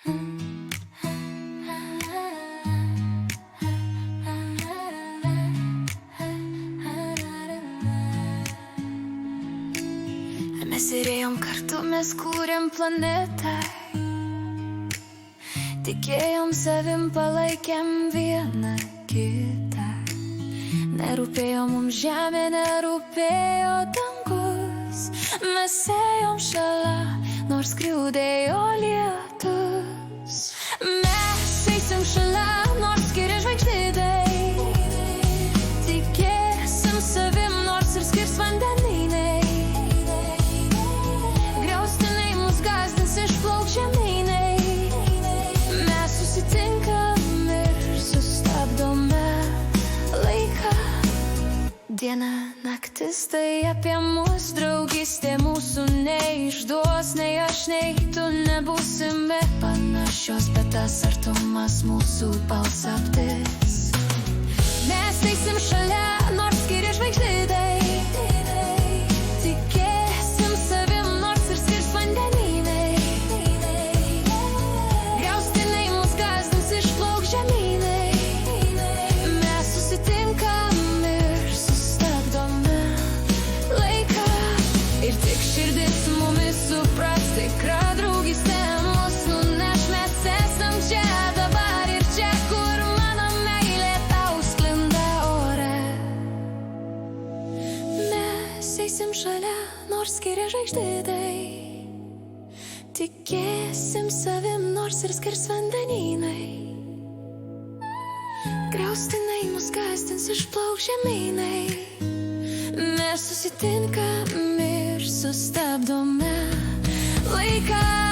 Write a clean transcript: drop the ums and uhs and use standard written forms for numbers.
Mes ėjom kartu, mes kūrėm planetą, tikėjom savim, palaikėm vieną kitą. Nerūpėjo mums žemė, nerūpėjo dangus. Mes ėjom šalia, nors griūdėjo lietus. Mes eisim šalia, nors skiria žvaigždynai. Tikėsim savim, nors ir skirs vandenynai. Griaustinai mus gąsdins, išplauks žemynai. Mes susitinkam ir sustabdome laiką. Diena, naktis, tai apie mus, draugystė mūsų neišduos. Nei aš, nei tu nebūsime panašios, bet tas artumas mūsų paslaptis. Mes eisim šalia, nors skiria žvaigždynai. Tikėsim savim, nors ir skirs vandenynai. Griaustinai mus gąsdins, išplauks žemynai. Mes susitinkam ir sustabdome laiką. Ir tik širdis mumis supras, tikra draugystė mus nuneš. Mes esam čia dabar ir čia, kur mano meilė tau sklinda ore. Mes eisim šalia, nors skiria žvaigždynai. Tikėsim savim, nors ir skirs vandenynai. Griaustinai mus gąsdins, išplauks žemynai. Mes susitinkam ir sustabdome laiką.